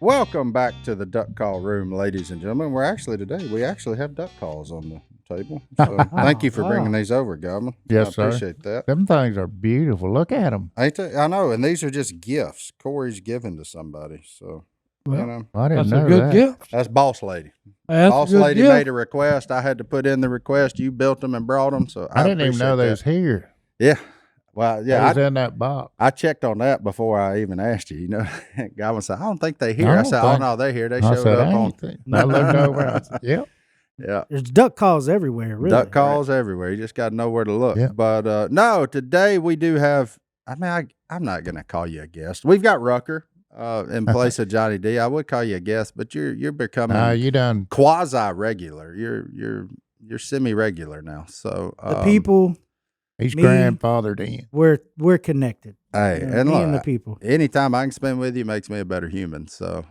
Welcome back to the duck call room, ladies and gentlemen. We actually have duck calls on the table. So thank you for bringing these over, Godwin. Yes, I appreciate that. Them things are beautiful. Look at them. Ain't they? I know, and these are just gifts Corey's given to somebody. So, Well, I didn't know that's a good that. gift. that's Boss Lady. That's Boss a good Lady gift. made a request. I had to put in the request. You built them and brought them. So I didn't even know they was here. Yeah. Well, yeah. They was in that box. I checked on that before I even asked you. You know, Godwin said, "I don't think they here." I I don't said, "Oh think- no, they here. They I showed said, up I on." ain't think- I looked over. I said, yep. Yeah. There's duck calls everywhere, really. Duck calls everywhere. You just got to know where to look. Yeah. But no, today we do have. I mean, I'm not going to call you a guest. We've got Rucker in place of Johnny D. I would call you a guest, but you're becoming You done. quasi regular. You're semi regular now. So The people, He's Me- grandfathered in. we're connected. Hey, Yeah, and me look, and the people. anytime I can spend with you makes me a better human. So,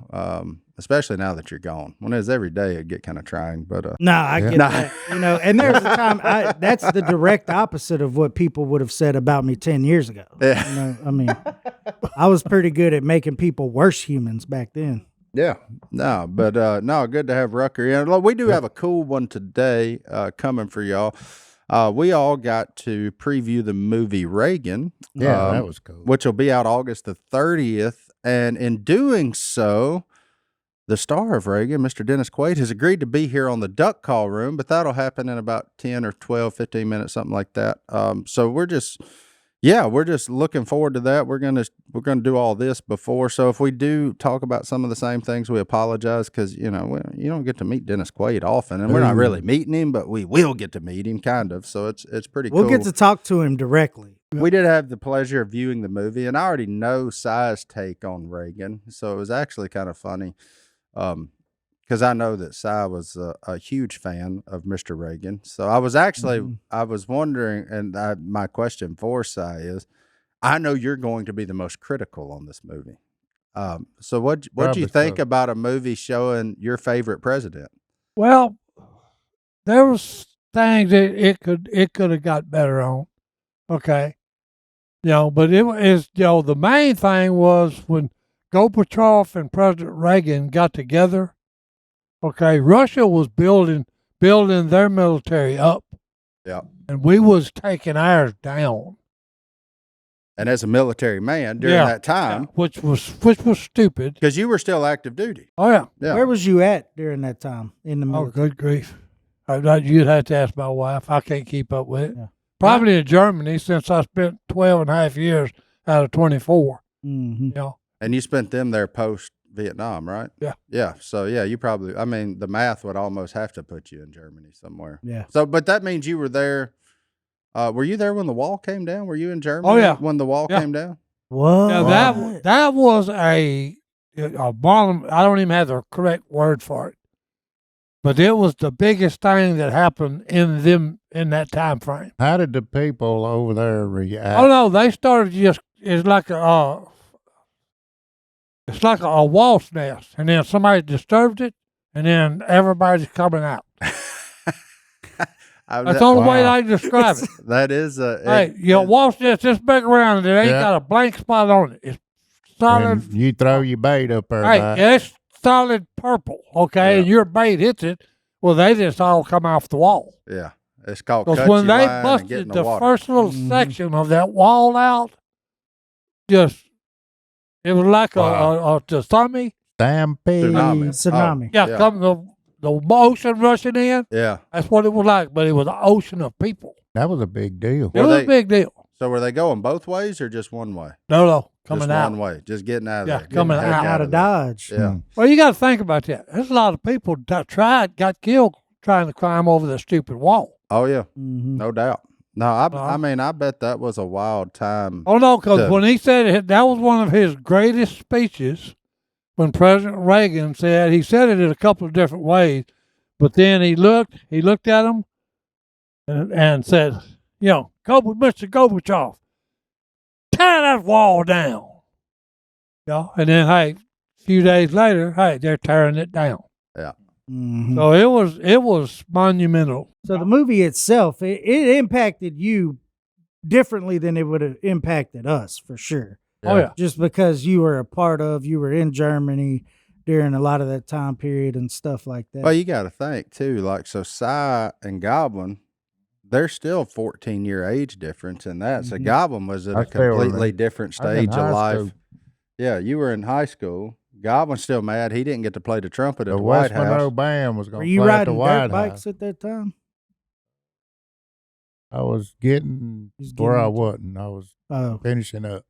especially now that you're gone. When it was every day, it'd get kind of trying. But No, I Yeah. get that. You know, and there's a time that's the direct opposite of what people would have said about me 10 years ago. Yeah. You know, I mean, I was pretty good at making people worse humans back then. yeah, no, but no, good to have Rucker in. Look, we do have a cool one today coming for y'all. We all got to preview the movie Reagan. Yeah, that was cool. Which will be out August the 30th. And in doing so, the star of Reagan, Mr. Dennis Quaid, has agreed to be here on the duck call room, but that'll happen in about 10 or 12, 15 minutes, something like that. So we're just looking forward to that. We're gonna do all this before. So if we do talk about some of the same things, we apologize because you don't get to meet Dennis Quaid often, and we're not really meeting him, but we will get to meet him, kind of. So it's pretty cool. We'll get to talk to him directly. We did have the pleasure of viewing the movie, and I already know Si's take on Reagan, so it was actually kind of funny. Because I know that Si was a huge fan of Mr. Reagan. So I was actually, I was wondering, and my question for Si is, I know you're going to be the most critical on this movie. So what do you Probably think so. about a movie showing your favorite president? Well, there was things that it could have got better on. Okay. But it was, the main thing was when Gorbachev and President Reagan got together. Okay, Russia was building their military up. Yeah. And we was taking ours down. And as a military man during that time, which was stupid. because you were still active duty. Oh yeah. Yeah. Where was you at during that time in the Oh, military? good grief. You'd have to ask my wife. I can't keep up with it. Yeah. Probably in Germany, since I spent 12 and a half years out of 24. Mm-hmm. And you spent them there post Vietnam, right? Yeah. Yeah. So yeah, you probably, I mean, the math would almost have to put you in Germany somewhere. Yeah. So, but that means you were there. Were you there when the wall came down? Were you in Germany? Oh, yeah. When the wall Yeah. came down? What? Now that was a bomb. I don't even have the correct word for it, but it was the biggest thing that happened in that time frame. How did the people over there react? Oh no, they started it's like a wasp nest, and then somebody disturbed it, and then everybody's coming out. That's the only way I can describe it. That is Hey, wasp nest this big around, and it ain't Yeah. got a blank spot on it. It's solid. And you throw your bait up there. Hey, by- it's solid purple, okay, and your bait hits it. Well, they just all come off the wall. yeah. It's called Because cut when you they line and get in busted the the water. first little section of that wall out, it was like Wow. a tsunami. Stampede. Tsunami. Tsunami. Yeah, Yeah. come the ocean rushing in. Yeah. That's what it was like, but it was an ocean of people. That was a big deal. It was a big deal. So were they going both ways or just one way? No, coming just out. one way. Just getting out of Yeah, there. Getting coming the heck Out of Dodge. Yeah. Well, you got to think about that. There's a lot of people that got killed trying to climb over the stupid wall. Oh yeah. Mm-hmm. No doubt. No, I Uh-huh. mean, I bet that was a wild time. Oh no, because to- when he said it, that was one of his greatest speeches. When President Reagan he said it in a couple of different ways, but then he looked at him and said, Mr. Gorbachev, tear that wall down. And then, hey, a few days later, hey, they're tearing it down. Yeah. Mm-hmm. So it was monumental. So the movie itself, it impacted you differently than it would have impacted us, for sure. Oh yeah. Just because you were you were in Germany, during a lot of that time period and stuff like that. Well, you got to think too. Like, so Si and Godwin, they're still 14-year age difference in that. So Godwin was at I a still remember. completely different I was in stage of high life. school. Yeah, you were in high school. Godwin's still mad he didn't get to play the trumpet at The the White West Monroe House. Band was Were going to you play at the riding White dirt bikes House. at that time? I was getting He's where getting I into- wasn't. I was Oh, finishing up.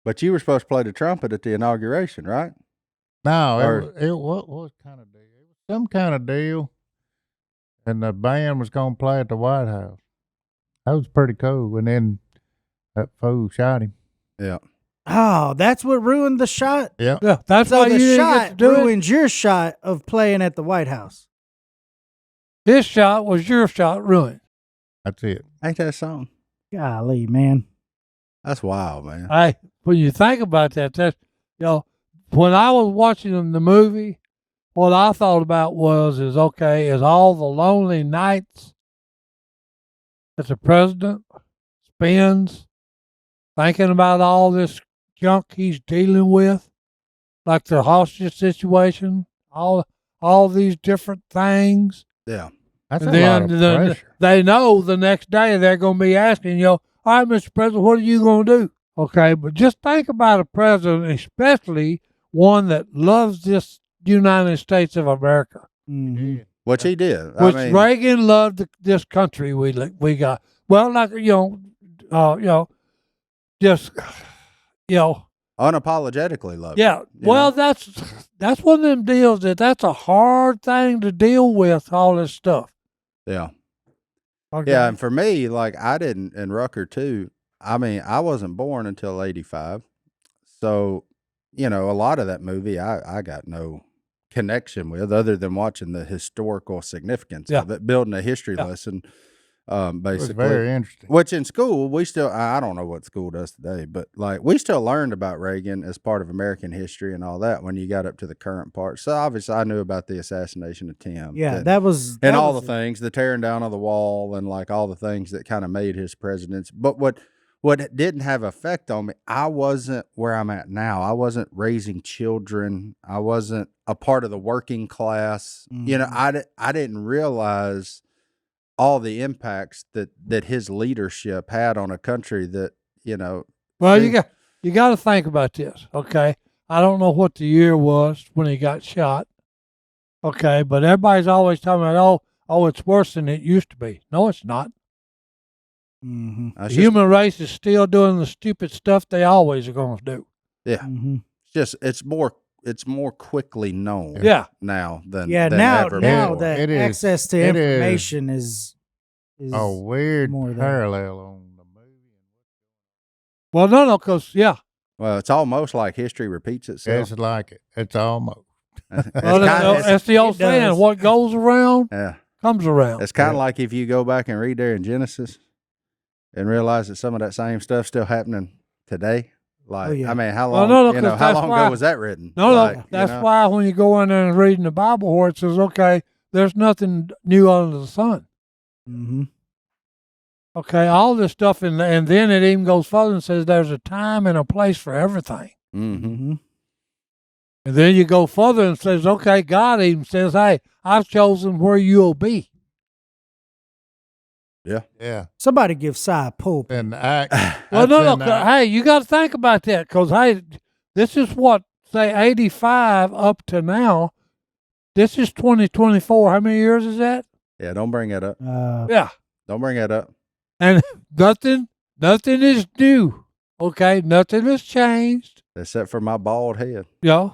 But you were supposed to play the trumpet at the inauguration, right? No, Or- what was kind of deal? It was some kind of deal, and the band was going to play at the White House. That was pretty cool. And then that fool shot him. Yeah. oh, that's what ruined the shot. Yeah, Yeah, that's So why the you didn't get to shot do it. ruined your shot of playing at the White House. His shot was your shot ruined. that's it. Ain't that something? Golly, man. That's wild, man. Hey, when you think about that, when I was watching the movie, what I thought about is all the lonely nights that the president spends thinking about all this junk he's dealing with, like the hostage situation, all these different things. Yeah. That's And a lot of then pressure. they know the next day they're going to be asking, all right, Mr. President, what are you going to do? Okay, but just think about a president, especially one that loves this United States of America, Mhm. Yeah. Which he did. which I mean, Reagan loved this country we got. Well, like just unapologetically loved it, yeah. you Well, know? that's one of them deals that's a hard thing to deal with. All this stuff. Yeah. Okay? Yeah, and for me, like I didn't, and Rucker too. I mean, I wasn't born until '85, so a lot of that movie I got no connection with other than watching the historical significance of it, building a history lesson, It was basically. very interesting. Which in school we still, I don't know what school does today, but like we still learned about Reagan as part of American history and all that when you got up to the current part. So obviously I knew about the assassination of Tim. Yeah, that was and that all was the things, the tearing down of the wall and like all the things that kind of made his presidency. But what didn't have effect on me, I wasn't where I'm at now. I wasn't raising children. I wasn't a part of the working class. I didn't realize all the impacts that his leadership had on a country that, Well, you got to think about this, okay? I don't know what the year was when he got shot, okay? But everybody's always talking about, oh, it's worse than it used to be. No, it's not. Mhm. that's The human race is still doing the stupid stuff they always are going to do. yeah, Mhm. it's more quickly known Yeah. now than Yeah, than now ever now before. that It is- access to it is information is A weird more than- parallel on the movie. Well, no, because, Well, it's almost like history repeats itself. It's like it. It's almost. It's well, kinda- that's the old it saying, does. what goes around yeah. comes around. It's kind of like if you go back and read there in Genesis and realize that some of that same stuff's still happening today. Like, yeah. I mean, how Well, long, no, 'cause how that's long why- ago was that written? No, Like, that's why when you go in there and reading the Bible where it says, okay, there's nothing new under the sun. Mhm. Okay, all this stuff, and then it even goes further and says there's a time and a place for everything. Mm-hmm. Mhm. And then you go further and says, okay, God even says, hey, I've chosen where you'll be. Yeah. Somebody give Si a pulp. And act. Well, no, that's in hey, you got to think about that because, hey, this is what, say, 85 up to now. This is 2024. How many years is that? Yeah, don't bring that up. Yeah. Don't bring that up. And nothing is new. Okay, nothing has changed. Except for my bald head. Yeah.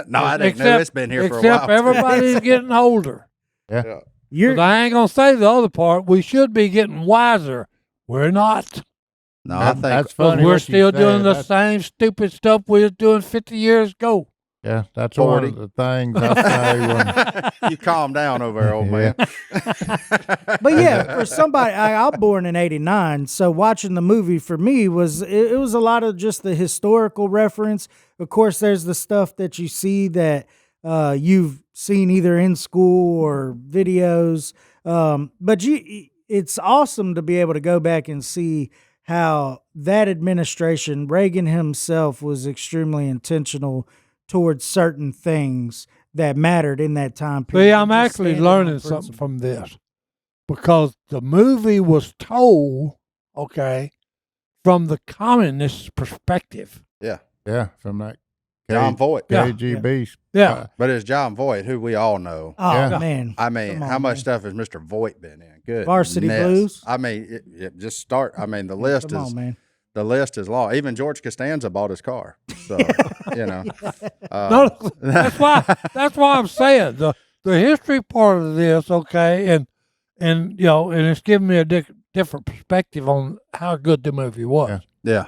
No, I didn't know. It's been here for a Except while. everybody's getting older. Yeah. You're But I ain't gonna say the other part. We should be getting wiser. We're not. No, I think that's Because funny. we're what you still doing said. the That's- same stupid stuff we was doing 50 years ago. Yeah, that's one 40. of the things I say when you calm down over there, old man. But yeah, for somebody, I'm born in '89, so watching the movie for me was it was a lot of just the historical reference. Of course, there's the stuff that you see that you've seen either in school or videos. But it's awesome to be able to go back and see how that administration, Reagan himself, was extremely intentional towards certain things that mattered in that time period. See, I'm Just actually standing on learning something principle. from this because the movie was told, okay, from the communist perspective. Yeah. Yeah, from that John Voight. Yeah. KGB. Yeah. But it's John Voight, who we all know. Oh Yeah. man, I mean, Come on, how much man. stuff has Mr. Voight been in? Good. Varsity Blues? I mean, just start. I mean, the list Come is on, man. the list is long. Even George Costanza bought his car. So you know, No, that's why I'm saying the history part of this, okay, and you know, and it's giving me a different perspective on how good the movie was. yeah.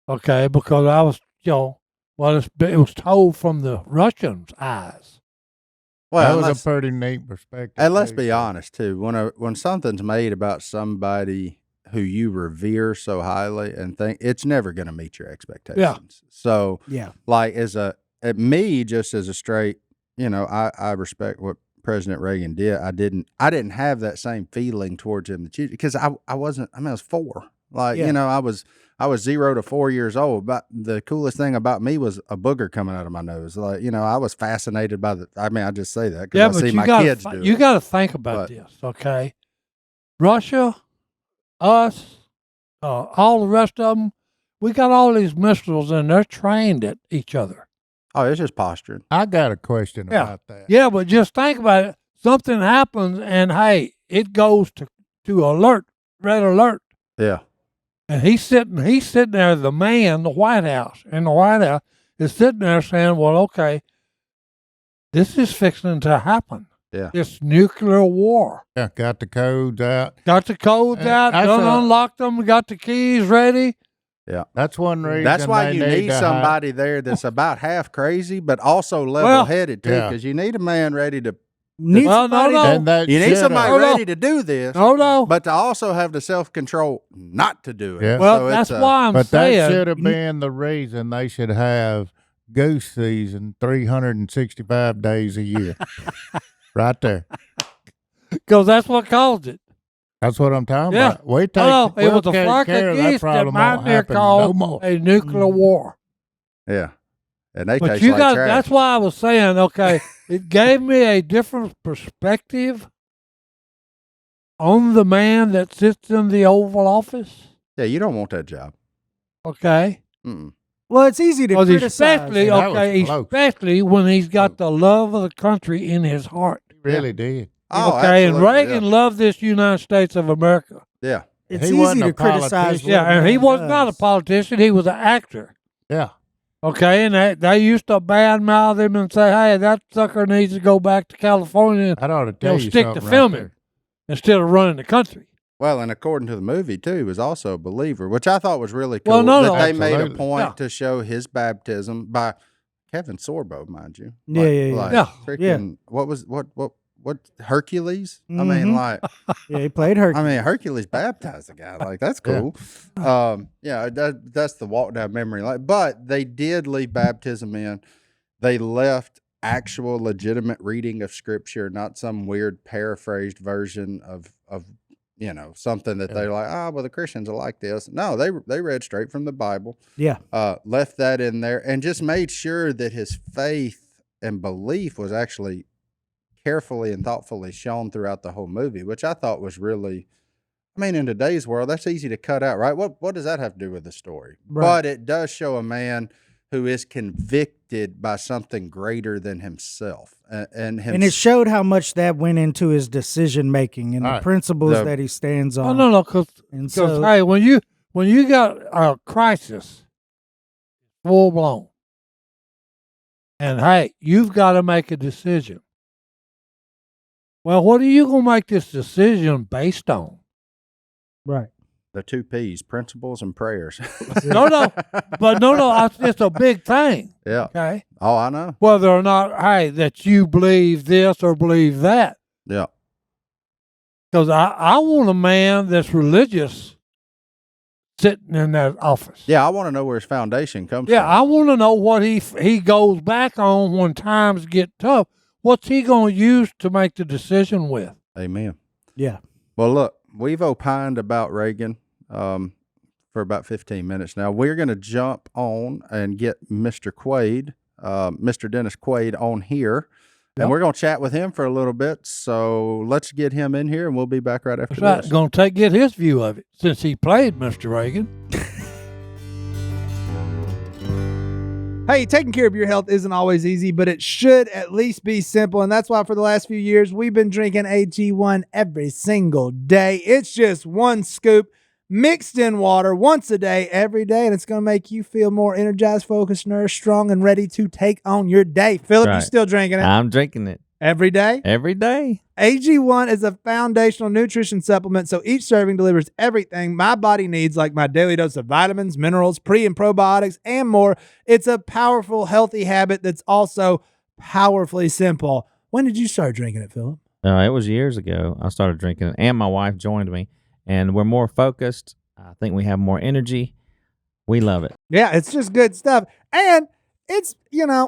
Okay, because I was, you know, well, it was told from the Russians' eyes. Well, That and was a pretty neat perspective. and let's too. be honest too. When something's made about somebody who you revere so highly and think it's never going to meet your expectations. So Yeah, like at me, just as a straight, you know, I respect what President Reagan did. I didn't have that same feeling towards him because I wasn't. I mean, I was 4. Like Yeah. you know, I was 0 to 4 years old. But the coolest thing about me was a booger coming out of my nose. Like you know, I was fascinated by the. I mean, I just say that because Yeah, I but see you my got kids do you it. got to think about But- this, okay? Russia, us, all the rest of them, we got all these missiles and they're trained at each other. Oh, it's just posturing. I got a question Yeah. about that. Yeah, but just think about it. Something happens and hey, it goes to red alert. Yeah. And he's sitting there, the man, the White House is sitting there saying, well, okay, this is fixing to happen. Yeah. This nuclear war. Yeah, got the codes out. Got the codes out, that's done a- unlocked them, got the keys ready. That's one reason. That's why they you need to somebody there that's about half crazy, but also level headed too, yeah. because you need a man ready to. need Well, no, somebody no. And that You need should've- somebody Hold on. ready to do this, No. but to also have the self control not to do it. Yeah. Well, So that's it's, why I'm But that saying. should have been the reason they should have goose season 365 days a year. Right there. Because that's what caused it. That's what I'm talking Yeah. about. We take, No, it we'll was a take flock care of of that geese that problem. might Won't be happen no called more. a nuclear war. Yeah. And they But taste you like got, trash. that's why I was saying, okay, it gave me a different perspective on the man that sits in the Oval Office. Yeah, you don't want that job. Okay. Mm-mm. Well, it's easy to Because criticize. especially, Yeah, that was okay, close. especially when he's got the love of the country in his heart. He really did. Oh, Okay, and absolutely, Reagan loved this United States of America. Yeah. It's He easy wasn't to a criticize. politician. what Yeah, and he man was not a does. politician. He was an actor. Yeah. Okay, and they used to badmouth him and say, hey, that sucker needs to go back to California I ought to tell They'll you stick something to right filming. there. instead of running the country. Well, and according to the movie too, he was also a believer, which I thought was really cool. Well, no, that no. they made a Absolutely. point Yeah. to show his baptism by Kevin Sorbo, mind you. Yeah, yeah, like yeah. Freaking, what was what Hercules? I Mhm. mean, like, Yeah, he played her. I mean, Hercules baptized the guy. Like, that's Yeah. cool. That's the walk down memory lane. But they did leave baptism in. They left actual legitimate reading of scripture, not some weird paraphrased version of something that they're like, well, the Christians are like this. No, they read straight from the Bible. Yeah. Left that in there and just made sure that his faith and belief was actually carefully and thoughtfully shown throughout the whole movie, which I thought was really, I mean, in today's world, that's easy to cut out, right? What does that have to do with the story? Right. But it does show a man who is convicted by something greater than himself. And it showed how much that went into his decision making and the Right. principles The- that he stands Oh, on. no, because And so, hey, when you got a crisis full blown, and hey, you've got to make a decision. Well, what are you gonna make this decision based on? right. the 2 P's, principles and prayers. No, it's a big thing. Yeah. Okay, Oh, I know. whether or not that you believe this or believe that. Yeah. Because I want a man that's religious sitting in that office. Yeah, I want to know where his foundation comes Yeah, from. I want to know what he goes back on when times get tough. What's he going to use to make the decision with? Amen. Yeah. Well, look, we've opined about Reagan for about 15 minutes now. We're going to jump on and get Mr. Quaid Mr. Dennis Quaid on here. Yep. And we're going to chat with him for a little bit. So let's get him in here, and we'll be back right after That's right. this. Going to get his view of it since he played Mr. Reagan. Hey, taking care of your health isn't always easy, but it should at least be simple. And that's why for the last few years, we've been drinking AG1 every single day. It's just one scoop mixed in water once a day, every day. And it's going to make you feel more energized, focused, nourished, strong, and ready to take on your day. Phillip, you Right. still drinking it? I'm drinking it Every day? every day. AG1 is a foundational nutrition supplement, so each serving delivers everything my body needs, like my daily dose of vitamins, minerals, pre and probiotics, and more. It's a powerful, healthy habit that's also powerfully simple. When did you start drinking it, Phillip? It was years ago. I started drinking it, and my wife joined me, and we're more focused. I think we have more energy. We love it. Yeah, it's just good stuff. And it's,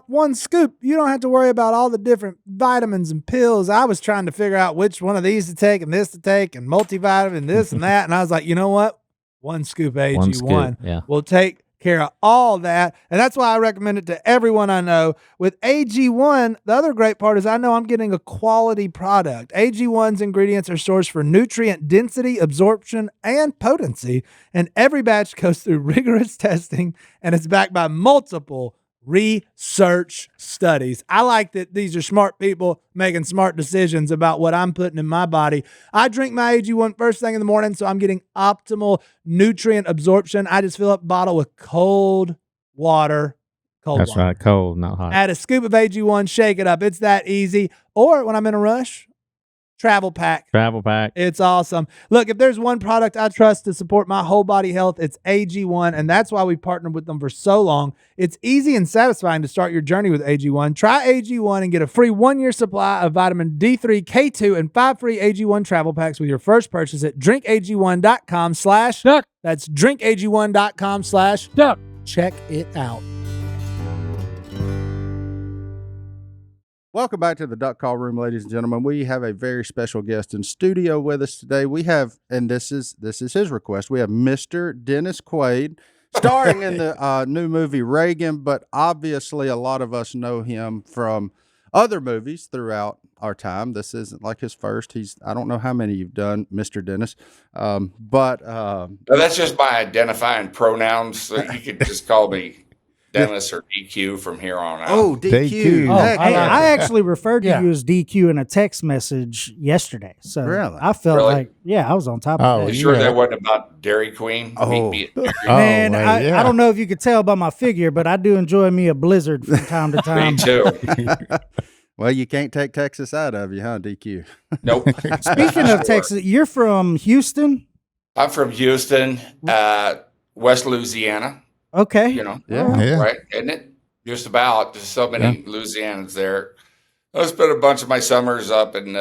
one scoop. You don't have to worry about all the different vitamins and pills. I was trying to figure out which one of these to take and this to take and multivitamin, this and that. And I was like, you know what? One scoop AG1 One scoop, yeah. will take care of all that. And that's why I recommend it to everyone I know. With AG1, the other great part is I know I'm getting a quality product. AG1's ingredients are sourced for nutrient density, absorption, and potency. And every batch goes through rigorous testing and it's backed by multiple research studies. I like that these are smart people making smart decisions about what I'm putting in my body. I drink my AG1 first thing in the morning, so I'm getting optimal nutrient absorption. I just fill up a bottle with cold water. That's right. Cold, not hot. Add a scoop of AG1, shake it up. It's that easy. Or when I'm in a rush, travel pack. Travel pack. It's awesome. Look, if there's one product I trust to support my whole body health, it's AG1, and that's why we partnered with them for so long. It's easy and satisfying to start your journey with AG1. Try AG1 and get a free 1-year supply of vitamin D3, K2, and 5 free AG1 travel packs with your first purchase at drinkag1.com/ Duck, That's drinkag1.com/ duck. check it out. Welcome back to the Duck Call Room, ladies and gentlemen. We have a very special guest in studio with us today. We have, and this is his request, we have Mr. Dennis Quaid, starring in the new movie Reagan, but obviously a lot of us know him from other movies throughout our time. This isn't like his first. I don't know how many you've done, Mr. Dennis, but No, that's just my identifying pronouns. So you could just call me Dennis or DQ from here on out. oh, DQ. Oh, Heck, I Hey, like I actually referred to Yeah. you as DQ in a text message yesterday. So Really? I felt Really? like, I was on top Oh, of You that. sure yeah. that wasn't about Dairy Queen? Oh. Meet me at Dairy Oh, Man, well, I yeah. don't know if you could tell by my figure, but I do enjoy me a blizzard from time to Me time. too. well, you can't take Texas out of you, huh, DQ? Nope. Speaking of Texas, you're from Houston? I'm from Houston, West Louisiana. Okay. Yeah, Yeah. right, isn't it? Just about. There's so many Louisianans there. I spent a bunch of my summers up in,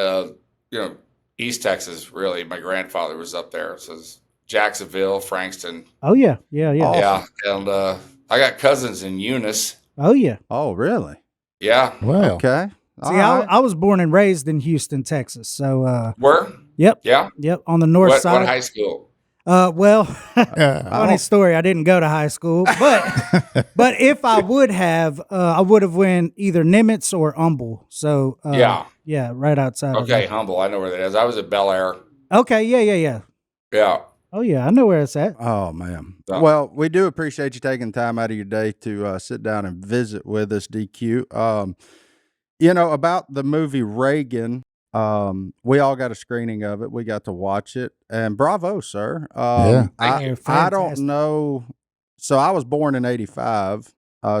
East Texas. Really, my grandfather was up there. So it's Jacksonville, Frankston. Oh, yeah. Yeah. Yeah, and I got cousins in Eunice. Oh, yeah. Oh, really? Yeah, Well, Okay. See, All right. I was born and raised in Houston, Texas. So, where? yep. Yeah. Yep. On the north What side. high school? Well, yeah. funny story. I didn't go to high school, but if I would have went either Nimitz or Humble. So yeah, right outside. of Okay, there. Humble. I know where that is. I was at Bel Air. Okay. Yeah. Yeah. Oh yeah, I know where it's at. Oh, man. Yeah. Well, we do appreciate you taking time out of your day to sit down and visit with us, DQ. About the movie Reagan, we all got a screening of it. We got to watch it. And bravo, sir. Yeah. I don't Fantastic. know. So I was born in 85.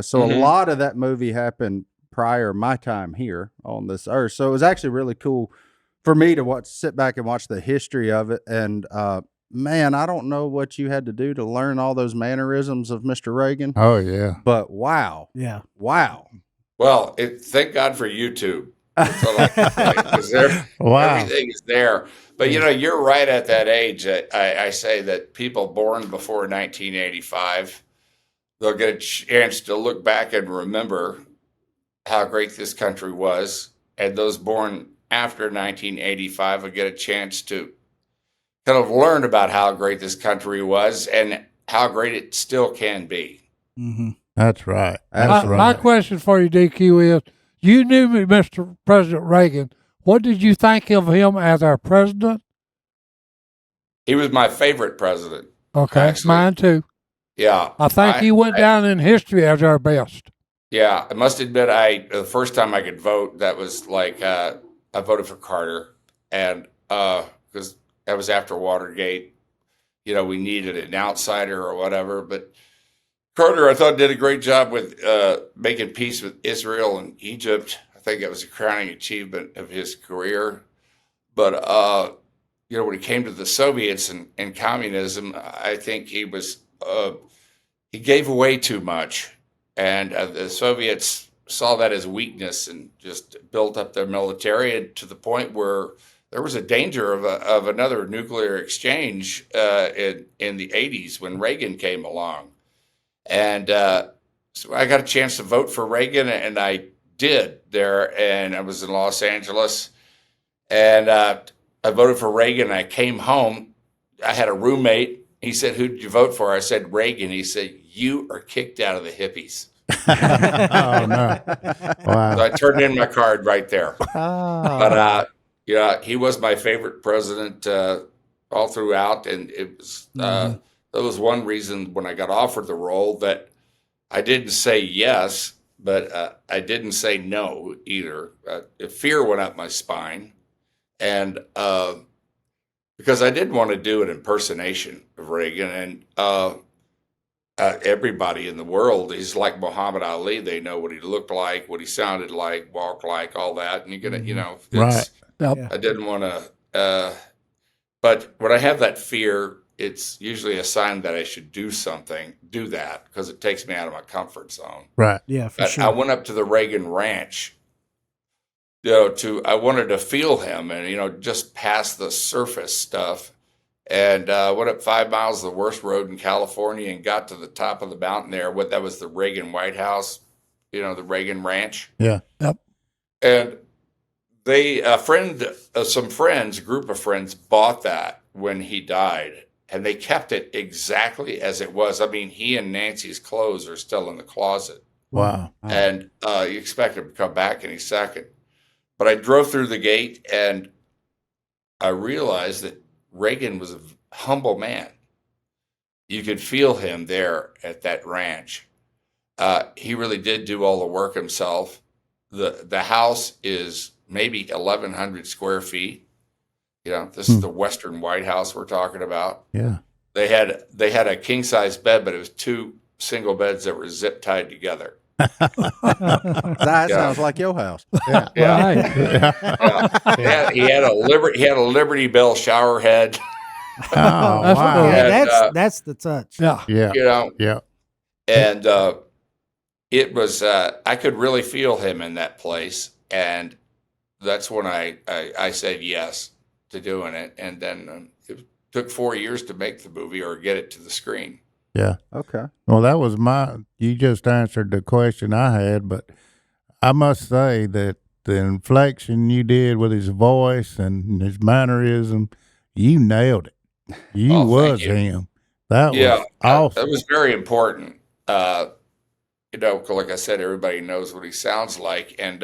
So a Mhm. lot of that movie happened prior my time here on this earth. So it was actually really cool for me to sit back and watch the history of it. And man, I don't know what you had to do to learn all those mannerisms of Mr. Reagan, Oh, yeah. but wow, Yeah. Well, thank God for YouTube. That's all I can say, 'cause Wow. everything is there. But you're right at that age. I say that people born before 1985, they'll get a chance to look back and remember how great this country was, and those born after 1985 will get a chance to kind of learn about how great this country was and how great it still can be. Mm-hmm. That's right. That's Absolutely. right. My question for you, DQ, is you knew me, Mr. President Reagan. What did you think of him as our president? He was my favorite president. Okay, Actually. mine too. Yeah. I think he went down in history as our best. Yeah, I must admit, the first time I could vote, that was like I voted for Carter, and because that was after Watergate, we needed an outsider or whatever. But Carter, I thought, did a great job with making peace with Israel and Egypt. I think that was a crowning achievement of his career. But when it came to the Soviets and communism, I think he gave away too much. And the Soviets saw that as weakness and just built up their military to the point where there was a danger of another nuclear exchange in the 80s when Reagan came along. And so I got a chance to vote for Reagan, and I did there. And I was in Los Angeles. And I voted for Reagan. I came home. I had a roommate. He said, "Who did you vote for?" I said, "Reagan." He said, "You are kicked out of the hippies." Oh, no. Wow. So I turned in my card right there. Ah. But he was my favorite president all throughout, and it was that was one reason when I got offered the role that I didn't say yes, but I didn't say no either. Fear went up my spine, and because I didn't want to do an impersonation of Reagan, and everybody in the world, he's like Muhammad Ali. They know what he looked like, what he sounded like, walked like, all that. And you're gonna, Right. I didn't want to. But when I have that fear, it's usually a sign that I should do that, because it takes me out of my comfort zone. Right. Yeah, for But sure. I went up to the Reagan Ranch, I wanted to feel him and, just past the surface stuff. And went up 5 miles, the worst road in California, and got to the top of the mountain there. That was the Reagan White House, the Reagan Ranch. Yeah. Yep. And a group of friends bought that when he died, and they kept it exactly as it was. I mean, he and Nancy's clothes are still in the closet. Wow. And you expect him to come back any second. But I drove through the gate, and I realized that Reagan was a humble man. You could feel him there at that ranch. He really did do all the work himself. The house is maybe 1,100 square feet. This is the Western White House we're talking about. Yeah. They had a king size bed, but it was 2 single beds that were zip tied together. That sounds like your house. Yeah. Right. Yeah. He had a Liberty Bell shower head. Oh, That's what wow. they Yeah, And, that's the touch. Yeah. Yeah. Yeah. And it was I could really feel him in that place, and that's when I said yes to doing it. And then it took 4 years to make the movie or get it to the screen. Yeah. Okay. Well, that was you just answered the question I had, but I must say that the inflection you did with his voice and his mannerism, you nailed it. You Oh, thank was you. him. That Yeah, was awesome. that was very important. Like I said, everybody knows what he sounds like, and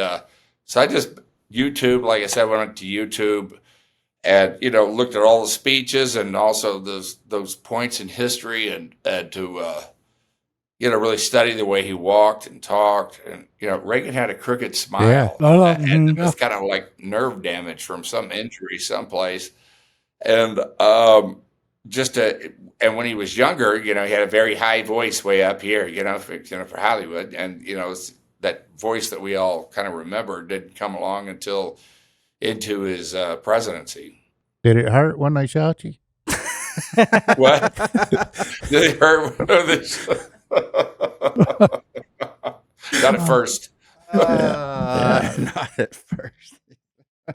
so I just YouTube. Like I said, I went to YouTube and looked at all the speeches and also those points in history, and to really study the way he walked and talked. And Reagan had a crooked smile. Yeah. And it was kind of like nerve damage from some injury someplace. And and when he was younger, he had a very high voice way up here, for Hollywood, and that voice that we all kind of remember didn't come along until into his presidency. Did it hurt when they shot you? What? Did it hurt? Not at first. Not at first.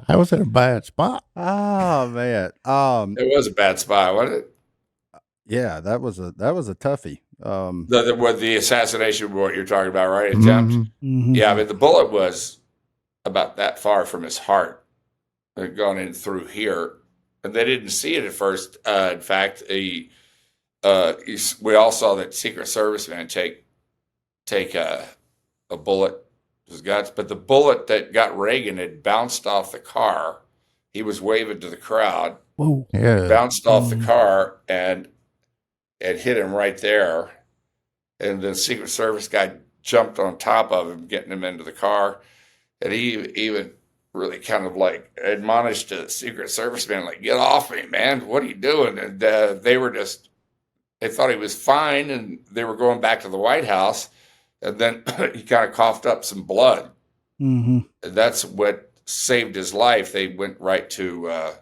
I was in a bad spot. Oh man. It was a bad spot, wasn't it? Yeah, that was a toughie. The assassination, what you're talking about, right? Attempt. Mhm. Yeah, I mean, the bullet was about that far from his heart. It had gone in through here, and they didn't see it at first. In fact, we all saw that Secret Service man take take a bullet to his guts, but the bullet that got Reagan had bounced off the car. He was waving to the crowd, Whoa. Yeah. bounced off the car, and hit him right there. And the Secret Service guy jumped on top of him, getting him into the car. And he even really kind of like admonished the Secret Service man, like, get off me, man. What are you doing? And they thought he was fine, and they were going back to the White House. And then he kind of coughed up some blood. Mm-hmm. And that's what saved his life. They went right to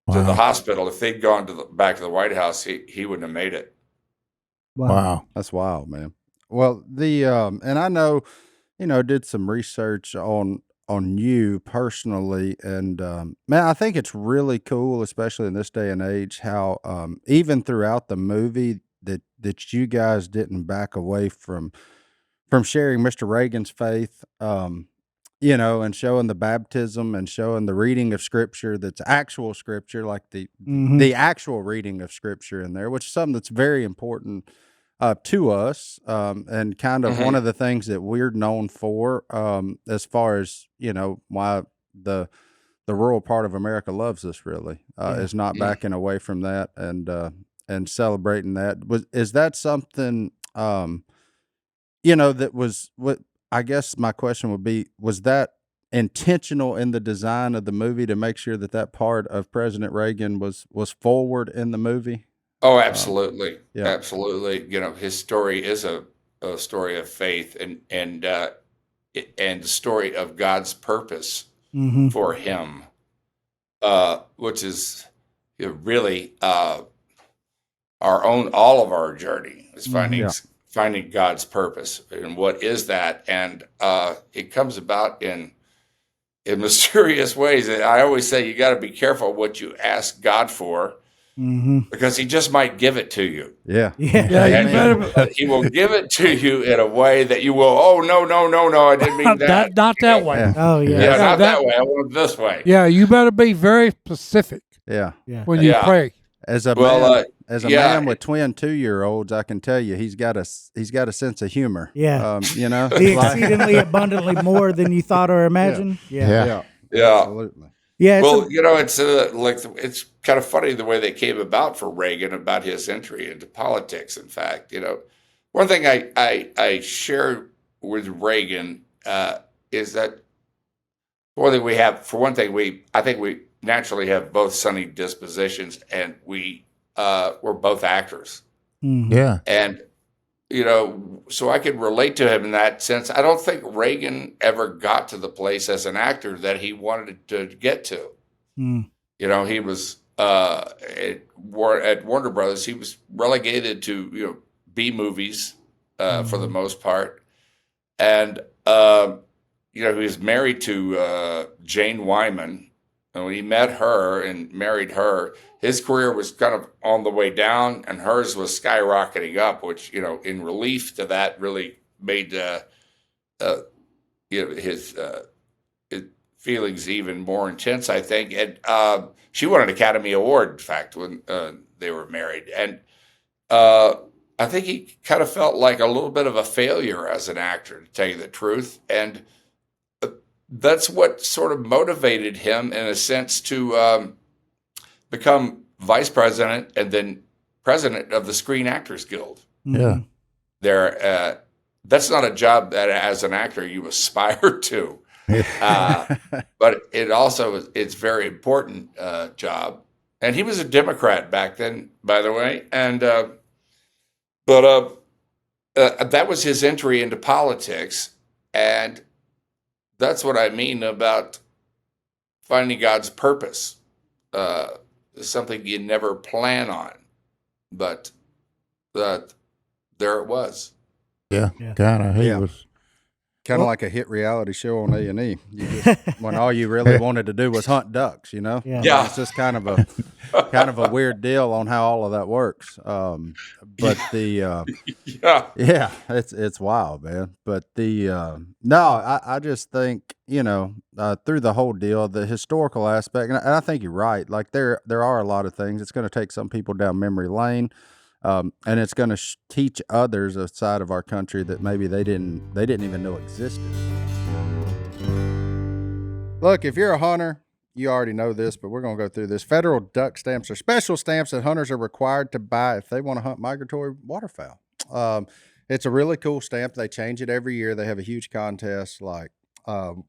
Wow. the hospital. If they'd gone back to the White House, he wouldn't have made it. Wow. That's wild, man. Well, and I know, did some research on you personally, and man, I think it's really cool, especially in this day and age, how even throughout the movie that you guys didn't back away from sharing Mr. Reagan's faith, and showing the baptism and showing the reading of scripture that's actual scripture, like the actual reading of scripture in there, which is something that's very important to us, and kind of one of the things that we're known for, as far as why the rural part of America loves us really, is not backing away from that and celebrating that. Is that something that was what I guess my question would be, was that intentional in the design of the movie to make sure that part of President Reagan was forward in the movie? Oh, absolutely. Yeah. Absolutely. His story is a story of faith and the story of God's purpose for him, which is really all of our journey is finding God's purpose. And what is that? And it comes about in mysterious ways. I always say you got to be careful what you ask God for. Because he just might give it to you. Yeah. And he will give it to you in a way that you will, oh, no, I didn't mean that. Not that way. Yeah. Oh yeah. Yeah, not that way. I want it this way. Yeah, you better be very specific Yeah. when you pray. As a man with twin 2-year-olds, I can tell you he's got a sense of humor. Yeah. The exceedingly abundantly more than you thought or imagined. Yeah. Absolutely. Yeah. Well, it's kind of funny the way they came about for Reagan, about his entry into politics. In fact, one thing I share with Reagan is that I think we naturally have both sunny dispositions, and we're both actors. Yeah. And so I could relate to him in that sense. I don't think Reagan ever got to the place as an actor that he wanted to get to. He was at Warner Brothers. He was relegated to B movies for the most part, and he was married to Jane Wyman. And when he met her and married her, his career was kind of on the way down, and hers was skyrocketing up, which, in relief to that, really made his feelings even more intense, I think. And she won an Academy Award, in fact, when they were married. And I think he kind of felt like a little bit of a failure as an actor, to tell you the truth. And that's what sort of motivated him, in a sense, to become vice president and then president of the Screen Actors Guild. Yeah. That's not a job that, as an actor, you aspire to, but it's very important job. And he was a Democrat back then, by the way, and that was his entry into politics, and that's what I mean about finding God's purpose. Something you never plan on, but there it was. Yeah. Kind of. He Yeah. was. Kind of like a hit reality show on A&E. When all you really wanted to do was hunt ducks, Yeah. It's just kind of a weird deal on how all of that works. But it's wild, man. But I just think, through the whole deal, the historical aspect, and I think you're right. Like there are a lot of things. It's going to take some people down memory lane. and it's going to teach others a side of our country that maybe they didn't even know existed. Look, if you're a hunter, you already know this, but we're going to go through this. Federal duck stamps are special stamps that hunters are required to buy if they want to hunt migratory waterfowl. It's a really cool stamp. They change it every year. They have a huge contest, like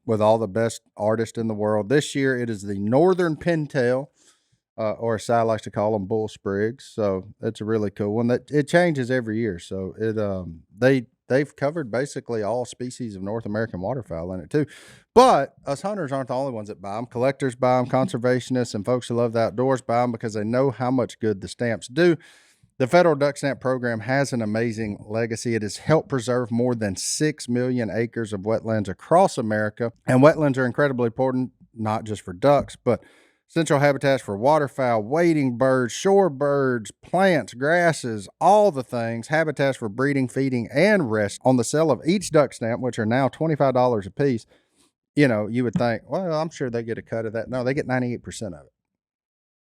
with all the best artists in the world. This year, it is the Northern Pintail, or as I like to call them, bull sprigs. So it's a really cool one. That it changes every year. So they've covered basically all species of North American waterfowl in it too. But us hunters aren't the only ones that buy them. Collectors buy them, conservationists, and folks who love the outdoors buy them because they know how much good the stamps do. The federal duck stamp program has an amazing legacy. It has helped preserve more than 6 million acres of wetlands across America. And wetlands are incredibly important, not just for ducks, but central habitats for waterfowl, wading birds, shorebirds, plants, grasses, all the things, habitats for breeding, feeding, and rest. On the sale of each duck stamp, which are now $25 a piece, you would think, well, I'm sure they get a cut of that. No, they get 98% of it.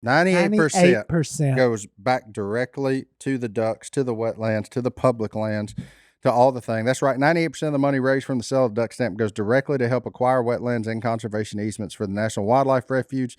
98% goes back directly to the ducks, to the wetlands, to the public lands, to all the things. That's right. 98% of the money raised from the sale of duck stamp goes directly to help acquire wetlands and conservation easements for the National Wildlife Refuge.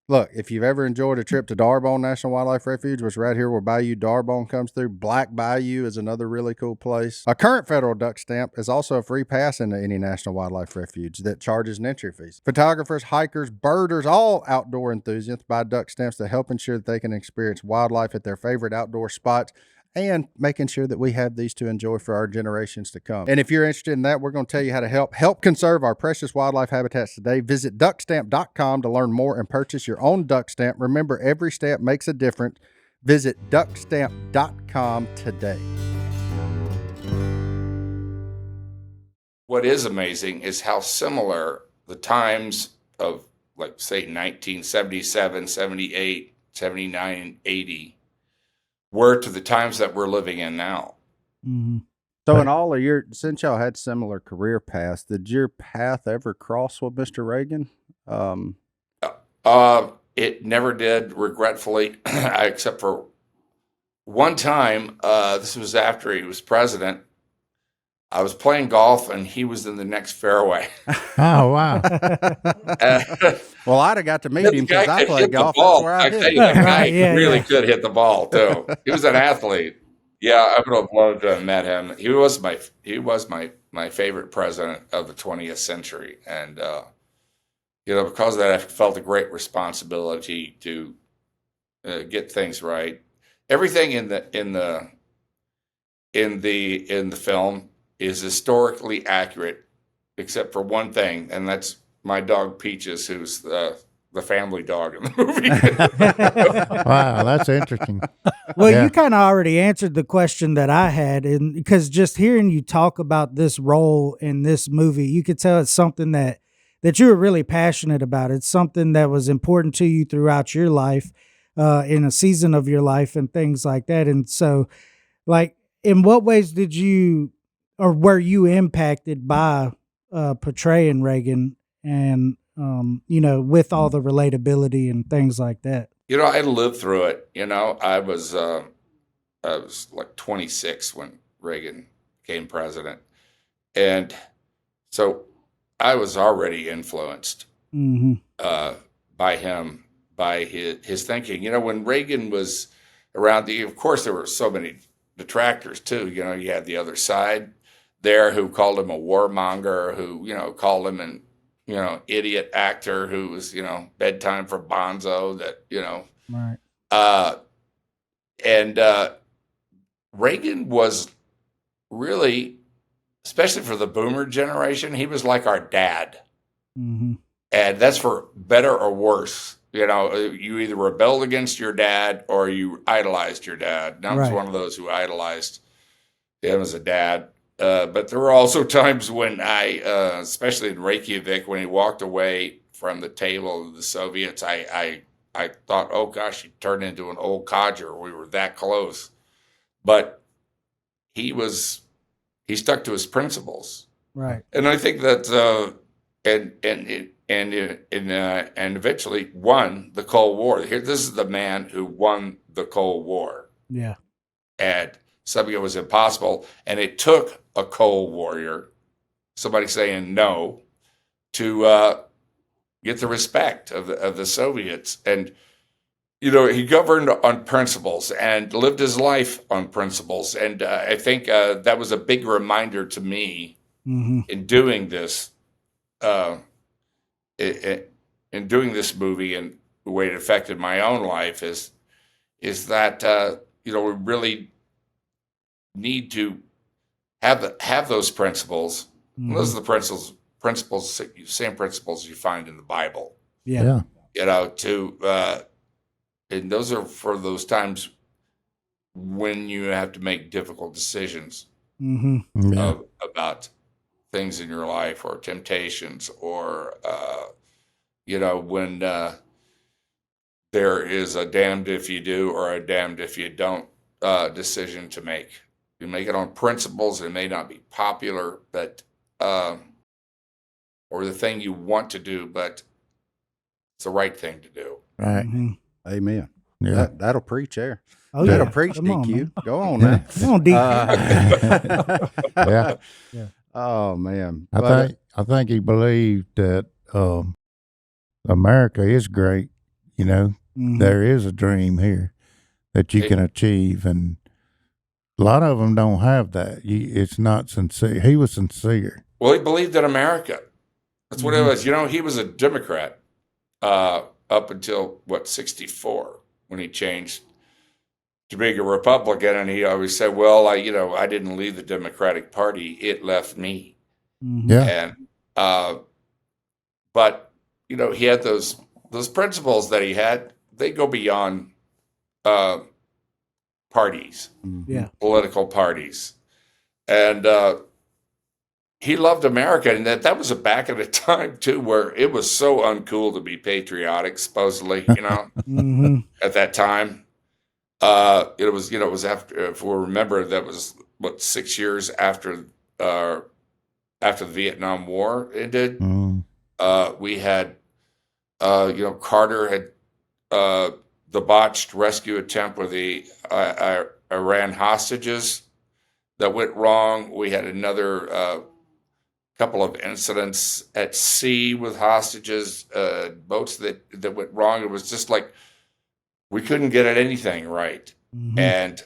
Look, if you've ever enjoyed a trip to Darbone National Wildlife Refuge, which is right here where Bayou Darbone comes through, Black Bayou is another really cool place. A current federal duck stamp is also a free pass into any National Wildlife Refuge that charges an entry fee. Photographers, hikers, birders, all outdoor enthusiasts buy duck stamps to help ensure that they can experience wildlife at their favorite outdoor spots, and making sure that we have these to enjoy for our generations to come. And if you're interested in that, we're going to tell you how to help conserve our precious wildlife habitats today. Visit duckstamp.com to learn more and purchase your own duck stamp. Remember, every stamp makes a difference. Visit duckstamp.com today. What is amazing is how similar the times of, like, say, 1977, 78, 79, 80 were to the times that we're living in now. Mm-hmm. So in all of since y'all had similar career paths, did your path ever cross with Mr. Reagan? It never did, regretfully, except for one time. This was after he was president. I was playing golf, and he was in the next fairway. Oh, wow. Well, I'd have got to meet him because I played golf. That's where I hit the guy really could hit the ball, too. He was an athlete. Yeah, I would have loved to have met him. He was my favorite president of the 20th century. And, because of that, I felt a great responsibility to get things right. Everything in the film is historically accurate, except for one thing, and that's my dog Peaches, who's the family dog in the movie. Wow, that's interesting. Well, you kind of already answered the question that I had, and because just hearing you talk about this role in this movie, you could tell it's something that you were really passionate about. It's something that was important to you throughout your life, in a season of your life and things like that. And so, like, in what ways did you, or were you impacted by portraying Reagan and, with all the relatability and things like that? I lived through it. I was like 26 when Reagan became president. And so I was already influenced by him, by his thinking. When Reagan was around, of course, there were so many detractors too. You had the other side there who called him a warmonger, who, called him an, idiot actor who was, bedtime for Bonzo, that, Right. And Reagan was really, especially for the boomer generation, he was like our dad. Mm-hmm. And that's for better or worse. You either rebelled against your dad or you idolized your dad. And I was one of those who idolized him as a dad. But there were also times when I, especially in Reykjavik, when he walked away from the table of the Soviets, I thought, oh gosh, he turned into an old codger. We were that close. But he stuck to his principles. Right. And I think that, and eventually won the Cold War. This is the man who won the Cold War. Yeah. and something that was impossible. And it took a cold warrior, somebody saying no, to get the respect of the Soviets. And he governed on principles and lived his life on principles. And I think that was a big reminder to me in doing this, in doing this movie, and the way it affected my own life is that we really need to have those principles. Those are the same principles you find in the Bible. Yeah. And those are for those times when you have to make difficult decisions about things in your life, or temptations, or when there is a damned if you do or a damned if you don't decision to make. You make it on principles. It may not be popular, but or the thing you want to do, but it's the right thing to do. Right. Amen. Yeah. That'll preach there. Oh, That'll yeah. preach, Come on, DQ. man. Go on now. Come on, DQ. Yeah. Oh man. I think he believed that America is great. There is a dream here that you can achieve, and a lot of them don't have that. It's not sincere. He was sincere. Well, he believed in America. That's what it was. He was a Democrat up until 64, when he changed to being a Republican, and he always said, "Well, I didn't leave the Democratic Party; it left me." Yeah. And but he had those principles that he had. They go beyond parties, Yeah. political parties, and he loved America, and that was back at a time too where it was so uncool to be patriotic, supposedly. At that time, it was after, if we remember, that was 6 years after the Vietnam War ended. We had, Carter had the botched rescue attempt with the Iran hostages that went wrong. We had another couple of incidents at sea with hostages, boats that went wrong. It was just like we couldn't get at anything right. And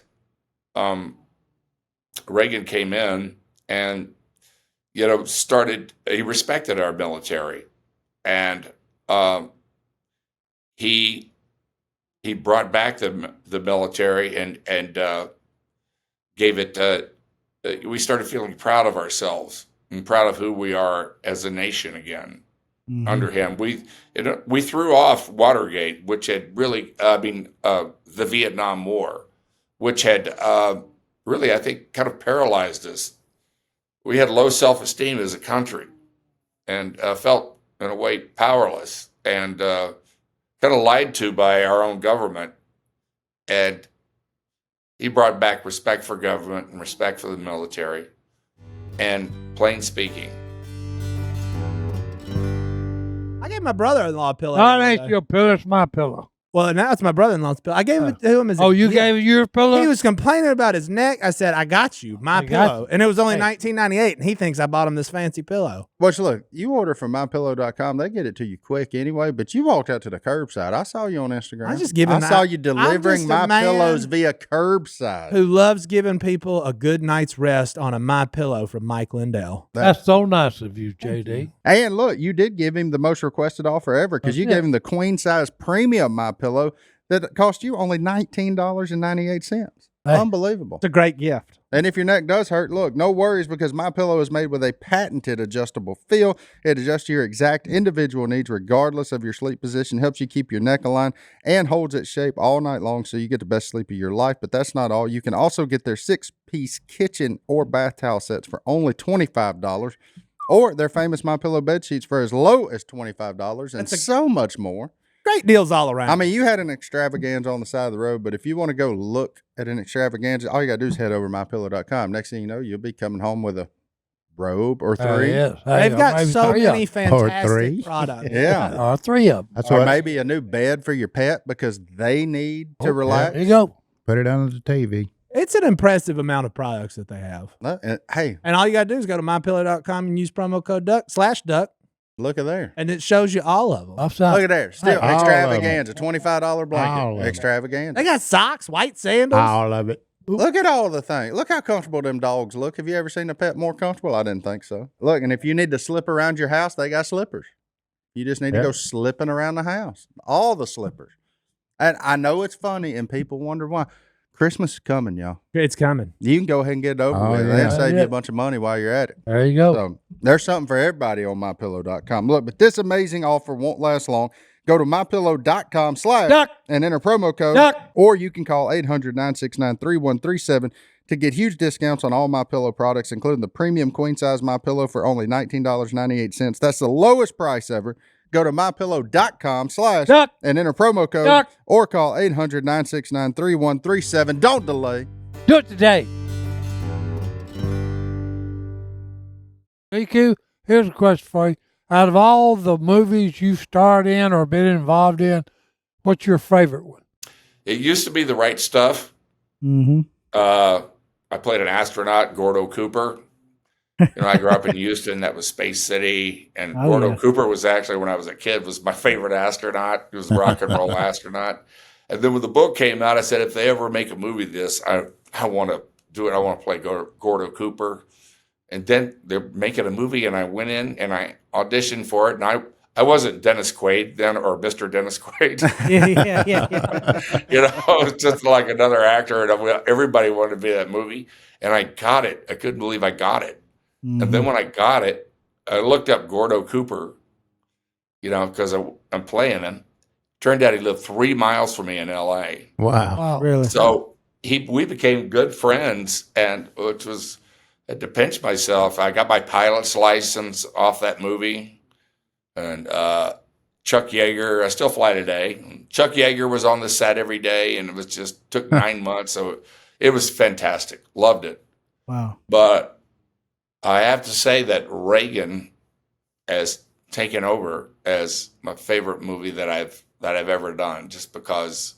Reagan came in and he respected our military, and he brought back the military and gave it. We started feeling proud of ourselves and proud of who we are as a nation again. Under him, we threw off Watergate, which had really, the Vietnam War, which had really, I think, kind of paralyzed us. We had low self-esteem as a country, and felt in a way powerless, and kind of lied to by our own government. And he brought back respect for government and respect for the military, and plain speaking. I gave my brother-in-law a pillow. That ain't your pillow, it's my pillow. Well, now it's my brother-in-law's pillow. I gave it to him as you gave it your pillow? He was complaining about his neck. I said, I got you, my pillow. And it was only $19.98, and he thinks I bought him this fancy pillow. Well, look, you order from mypillow.com, they get it to you quick anyway, but you walked out to the curbside. I saw you on Instagram. I saw you delivering my pillows via curbside. Who loves giving people a good night's rest on a My Pillow from Mike Lindell. That's so nice of you, JD. And look, you did give him the most requested offer ever, because you gave him the queen size premium My Pillow that cost you only $19.98. Unbelievable. It's a great gift. And if your neck does hurt, look, no worries, because My Pillow is made with a patented adjustable feel. It adjusts to your exact individual needs regardless of your sleep position, helps you keep your neck aligned, and holds its shape all night long so you get the best sleep of your life. But that's not all. You can also get their 6-piece kitchen or bath towel sets for only $25, or their famous My Pillow bed sheets for as low as $25, and so much more. Great deals all around. I mean, you had an extravaganza on the side of the road, but if you want to go look at an extravaganza, all you got to do is head over to mypillow.com. Next thing you know, you'll be coming home with a robe or 3. Yes. They've got so many Or fantastic 3. products. Yeah. 3 of them. That's Or what. maybe a new bed for your pet because they need to relax. There you go. Put it under the TV. It's an impressive amount of products that they have. Hey, And all you got to do is go to mypillow.com and use promo code /duck, look at there. and it shows you all of them. Upside. Look at there. Still All of extravaganza. $25 All blanket. of it. Extravaganza. They got socks, white sandals. All of it. Look at all the things. Look how comfortable them dogs look. Have you ever seen a pet more comfortable? I didn't think so. Look, and if you need to slip around your house, they got slippers. You just need to go slipping around the house. All the slippers. And I know it's funny, and people wonder why. Christmas is coming, y'all. It's coming. You can go ahead and get it over Oh, with yeah. and save you a bunch of money while you're at it. There you go. So there's something for everybody on mypillow.com. Look, but this amazing offer won't last long. Go to mypillow.com/ Duck. and enter promo code, Duck. or you can call 800-969-3137 to get huge discounts on all MyPillow products, including the premium queen size MyPillow for only $19.98. That's the lowest price ever. Go to mypillow.com/ Duck. and enter promo code, Duck. or call 800-969-3137. Don't delay. Do it today. EQ, here's a question for you. Out of all the movies you've starred in or been involved in, what's your favorite one? It used to be The Right Stuff. Mm-hmm. I played an astronaut, Gordo Cooper. I grew up in Houston. That was Space City. And Oh, Gordo yeah. Cooper was actually, when I was a kid, was my favorite astronaut. He was a rock and roll astronaut. And then when the book came out, I said, if they ever make a movie of this, I want to do it. I want to play Gordo Cooper. And then they're making a movie, and I went in and I auditioned for it. And I wasn't Dennis Quaid then, or Mr. Dennis Quaid. Yeah. Just like another actor. And everybody wanted to be in that movie. And I got it. I couldn't believe I got it. Mm-hmm. And then when I got it, I looked up Gordo Cooper, because I'm playing him. Turned out he lived 3 miles from me in L.A. Wow. Really? So we became good friends, and which was, I had to pinch myself. I got my pilot's license off that movie. And Chuck Yeager, I still fly today. Chuck Yeager was on the set every day, and it was just took 9 months. So it was fantastic. Loved it. Wow. But I have to say that Reagan has taken over as my favorite movie that I've ever done, just because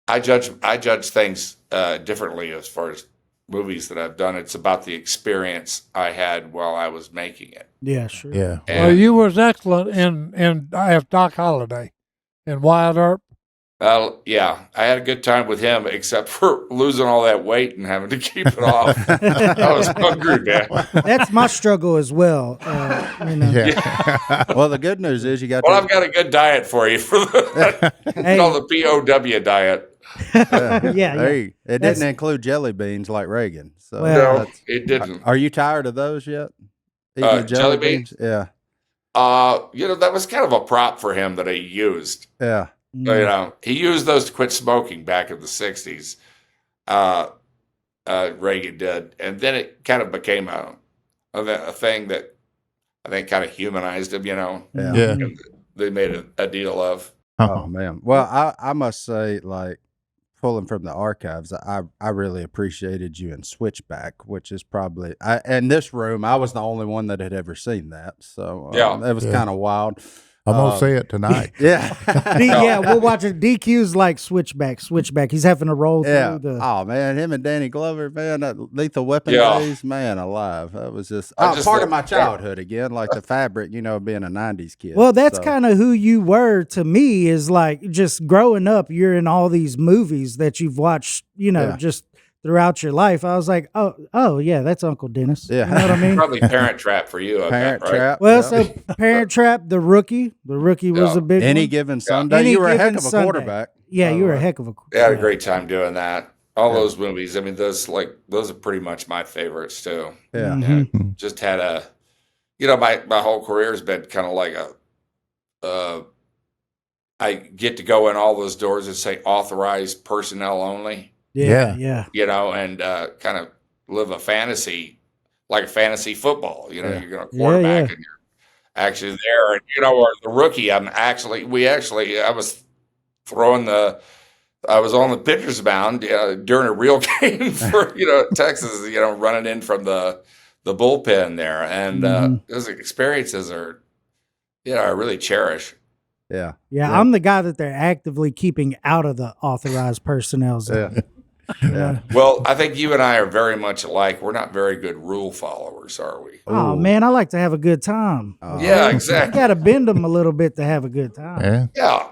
I judge things differently as far as movies that I've done. It's about the experience I had while I was making it. Yeah, sure. Yeah. Well, you was excellent in Doc Holliday in Wild Earp. Yeah, I had a good time with him, except for losing all that weight and having to keep it off. I was hungry, man. That's my struggle as well. Yeah. Well, the good news is you got Well, I've got a good diet for you for the Hey. called the POW diet. Yeah. Hey, it That's- didn't include jelly beans like Reagan. So Well- No, that's- it didn't. Are you tired of those yet? Eating the jelly beans? Yeah. That was kind of a prop for him that he used. Yeah. He used those to quit smoking back in the 60s. Reagan did. And then it kind of became a thing that I think kind of humanized him, Yeah. Yeah. and they made a deal of. Oh man. Well, I must say, like, pulling from the archives, I really appreciated you in Switchback, which is probably in this room. I was the only one that had ever seen that, so it was Yeah. kind of wild. I'm going to see it tonight. Yeah. Yeah, we'll watch it. DQ's like Switchback. He's having to roll Yeah. through the. Oh man, him and Danny Glover, man, that Lethal Weapon Yeah. days, man, alive. That was just, I just part of love- my childhood again, like the fabric, being a '90s kid. Well, that's So, kind of who you were to me. Is like just growing up, you're in all these movies that you've watched, Yeah. just throughout your life. I was like, oh yeah, that's Uncle Dennis. Yeah. You know what I mean? Probably Parent Trap for you. I Parent bet, right? Trap. Well, yeah. so Parent Trap, The Rookie was Yeah. a big Any one. given Sunday, Any you were a heck given of a Sunday. quarterback. Yeah, by you the were a way. heck of a. I had a yeah. great time doing that. All those movies. I mean, those are pretty much my favorites too. Yeah. Mhm. And just had my whole career has been kind of like I get to go in all those doors and say authorized personnel only, Yeah, Yeah. yeah. and kind of live a fantasy, like a fantasy football. Yeah. You're going to quarterback Yeah. and you're actually there. And, or the rookie, I was I was on the pitcher's mound during a real game for, Texas, running in from the bullpen there. And Mhm. those experiences are, I really cherish. Yeah. Yeah, Yeah. I'm the guy that they're actively keeping out of the authorized personnel zone. Yeah. Well, I think you and I are very much alike. We're not very good rule followers, are we? Oh Ooh. man, I like to have a good time. Yeah, You exactly. got to bend them a little bit to have a good time. Yeah. Yeah.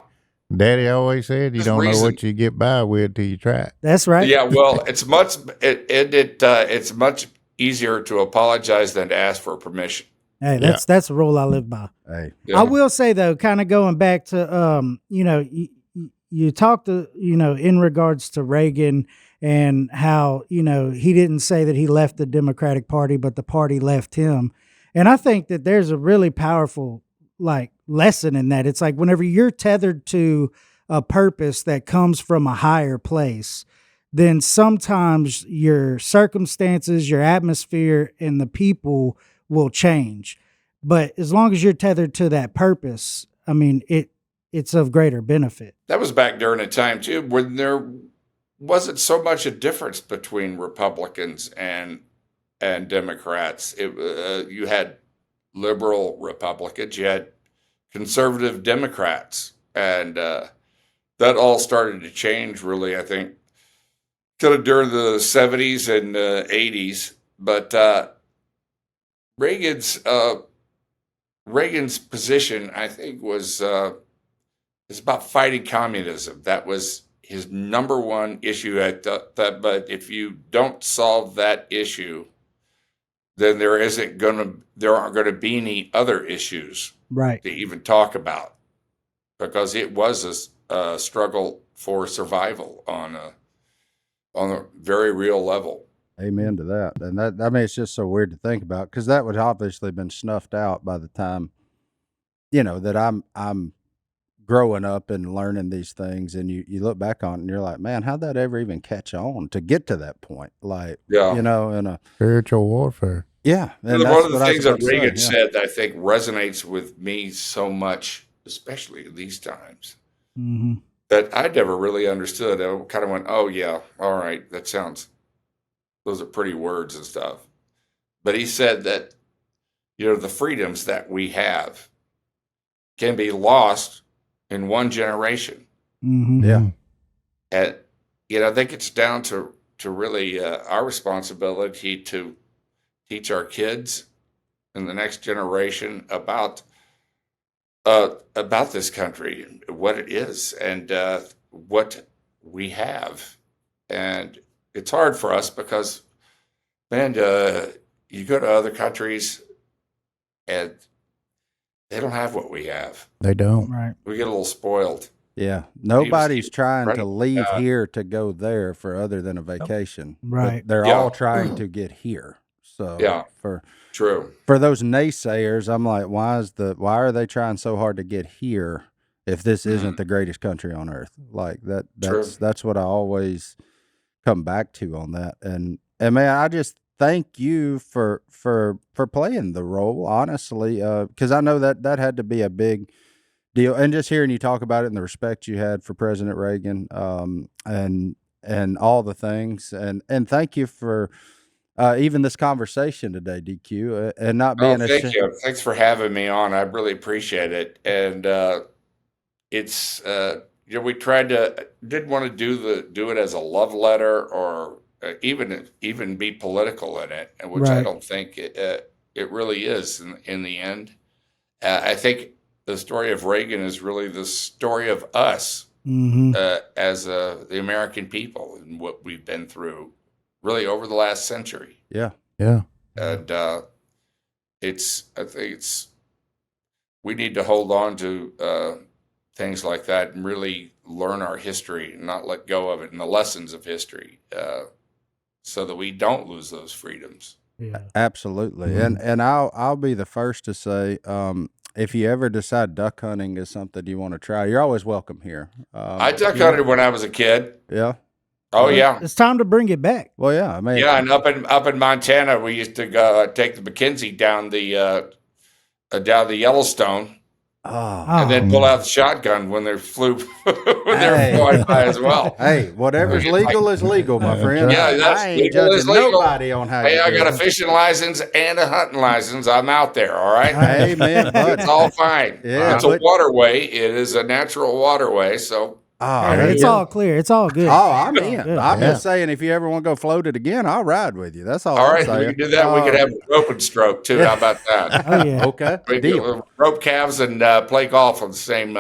Daddy always said you There's don't know reason. what you get by with till you try it. That's right. Yeah, well, it's much easier to apologize than to ask for permission. Hey, that's a rule I live by. Hey. Yeah. I will say though, kind of going back to you talked to in regards to Reagan and how he didn't say that he left the Democratic Party, but the party left him. And I think that there's a really powerful lesson in that. It's like whenever you're tethered to a purpose that comes from a higher place, then sometimes your circumstances, your atmosphere, and the people will change. But as long as you're tethered to that purpose, I mean, it's of greater benefit. That was back during a time too when there wasn't so much a difference between Republicans and Democrats. You had liberal Republicans, you had conservative Democrats, and that all started to change. Really, I think kind of during the 70s and 80s. But Reagan's position, I think, was is about fighting communism. That was his number one issue at that. But if you don't solve that issue, then there aren't going to be any other issues Right. to even talk about, because it was a struggle for survival on a very real level. Amen to that. And that, I mean, it's just so weird to think about, because that would obviously been snuffed out by the time, that I'm growing up and learning these things, and you look back on it and you're like, man, how'd that ever even catch on to get to that point? Like, Yeah. in a Spiritual warfare. yeah. And One of that's the what I was things that about to say, Reagan yeah. said that I think resonates with me so much, especially in these times, Mm-hmm. that I never really understood. I kind of went, oh, yeah, all right, those are pretty words and stuff. But he said that, the freedoms that we have can be lost in one generation. Mm-hmm. Yeah. And, I think it's down to really our responsibility to teach our kids and the next generation about this country, what it is, and what we have. And it's hard for us because, man, you go to other countries and they don't have what we have. They don't. Right. We get a little spoiled. Yeah. Nobody's trying right. to leave here to go there for other than a vacation. But Right. they're Yeah. all trying to get here. So Yeah. for True. those naysayers, I'm like, why are they trying so hard to get here if this isn't the greatest country on earth? Like that's what I always come back to on that. And man, I just thank you for playing the role, honestly, because I know that had to be a big deal. And just hearing you talk about it and the respect you had for President Reagan, and all the things, and thank you for even this conversation today, DQ, and not being Thank you. Thanks for having me on. I really appreciate it. And it's we didn't want to do it as a love letter or even be political in it, which I Right. don't think it really is in the end. I think the story of Reagan is really the story of us Mm-hmm. as the American people and what we've been through really over the last century. Yeah. Yeah. And I think we need to hold on to things like that and really learn our history and not let go of it and the lessons of history, so that we don't lose those freedoms. Yeah. Absolutely. Mhm. And I'll be the first to say, if you ever decide duck hunting is something you want to try, you're always welcome here. I duck hunted when I was a kid. Yeah. Oh yeah, It's time to bring it back. Well, yeah. I mean, yeah. And up in Montana, we used to go take the McKenzie down the Yellowstone, Oh. and then pull out the shotgun when they flew when they Hey. were flying by as well. Hey, whatever's Yeah. legal is legal, my friend. Yeah, that's I ain't legal is judging legal. nobody on how Hey, you I do got a it. fishing license and a hunting license. I'm out there. All right. Amen, bud. It's all fine. Yeah, It's a but- waterway. It is a natural waterway. So Oh, Hey, there it's you go. all clear. It's all good. Oh, I'm in. good. I'm Yeah. just saying, if you ever want to go float it again, I'll ride with you. That's all. All I'm right, saying. we can do that. We could have a rope and stroke too. How about that? Oh yeah. Okay, We deal. can rope calves and play golf on the same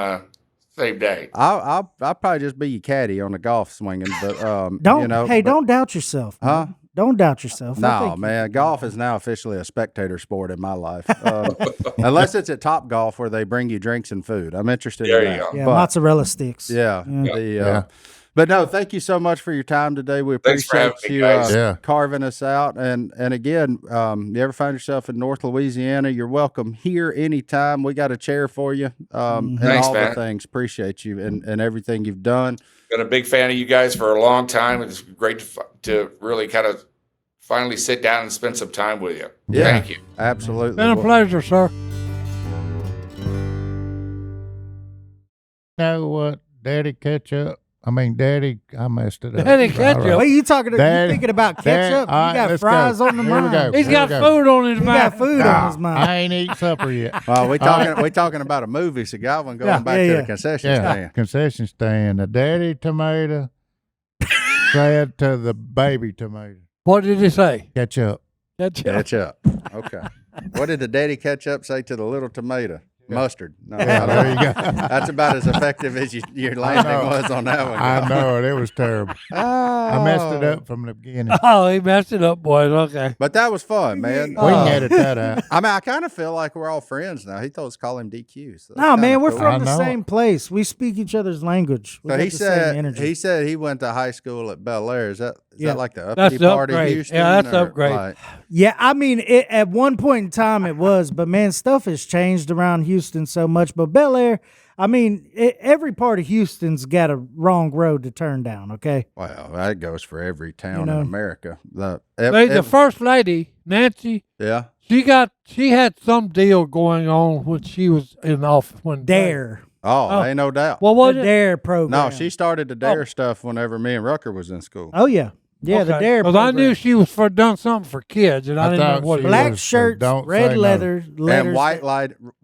day. I'll probably just be your caddy on the golf swinging, but Don't you know, hey, but- don't doubt yourself. Huh? man. Don't doubt yourself. I No, think you- man, golf is now officially a spectator sport in my life. Unless it's at Top Golf where they bring you drinks and food. I'm interested There in you that. go. Yeah, But, mozzarella sticks. yeah, Yeah. but no, thank you so much for your time today. We Thanks for appreciate having me, you guys. Yeah. carving us out. And again, you ever find yourself in North Louisiana, you're welcome here anytime. We got a chair for you and Thanks, all the man. things. Appreciate you and everything you've done. Been a big fan of you guys for a long time. It's great to really kind of finally sit down and spend some time with you. Yeah. Thank you. Absolutely. Been a Well, pleasure, sir. Know what? Daddy ketchup. I messed it up. Daddy All ketchup? Wait, you talking? You Dad- thinking about Dad- ketchup? all You right, got let's fries go. on the Here we mind. go. He's Here got we go. food on his He mind. got food on his mind. I ain't eating supper yet. Well, we talking about a movie, so Godwin going back to Yeah. the concession Yeah, stand. concession stand. The daddy tomato said to the baby tomato, What did he say? ketchup. Ketchup. Ketchup. Okay. What did the daddy ketchup say to the little tomato? Mustard. No, Yeah, I don't there you know. go. That's about as effective as your landing know. was on that one. I know it. It was terrible. I messed it up from the beginning. Oh, he messed it up, boys. Okay. But that was fun, man. We can edit that out. I mean, I kind of feel like we're all friends now. He told us to call him DQ. So that's No, man, kinda we're cool. from I the know. same place. We speak each other's language. We So got he the same energy. said he went to high school at Bel Air. Is that Yeah. like the That's uppity the part of upgrade. Houston? Yeah, that's or, upgrade. like- Yeah, I mean, at one point in time it was, but man, stuff has changed around Houston so much. But Bel Air, I mean, every part of Houston's got a wrong road to turn down. Okay, well, that goes for every town know. in America. The first lady, Nancy, yeah. she had some deal going on when she was in office. When Dare, Oh, ain't no doubt. What the was it? Dare program. No, she started the Dare stuff whenever me and Rucker was in school. Oh yeah, yeah, the Dare. Because I program. knew she was for done something for kids, and I didn't thought know what she it black was. was, shirts, don't say red no. leather, letters. And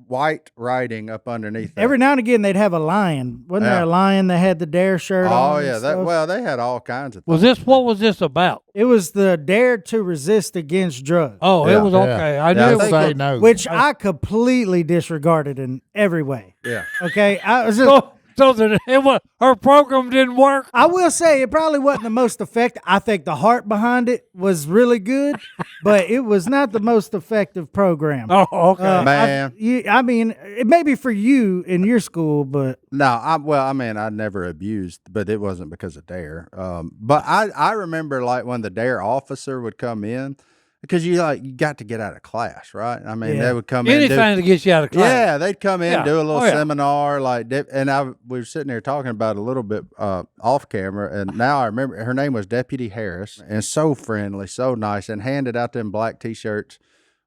white writing up underneath. That. Every now and again, they'd have a lion. Wasn't there Yeah. a lion that had the Dare shirt on? Oh and yeah, stuff? well they had all kinds of. Was things. this what was this about? It was the Dare to resist against drugs. Oh, Yeah. it was okay. I knew Yeah, it I was. think Say no. Which I completely disregarded in every way. Yeah. Okay, I was just. So that it was, her program didn't work. I will say it probably wasn't the most effective. I think the heart behind it was really good, but it was not the most effective program. Oh, okay. Man. I mean, it may be for you in your school, but No, I never abused, but it wasn't because of Dare. But I remember like when the Dare officer would come in, because you got to get out of class, right? I mean, Yeah. they would come in. Anything to get you out of class. Yeah, they'd come in, Yeah. do a little Oh, yeah. seminar, and we were sitting there talking about it a little bit off camera, and now I remember her name was Deputy Harris, and so friendly, so nice, and handed out them black T-shirts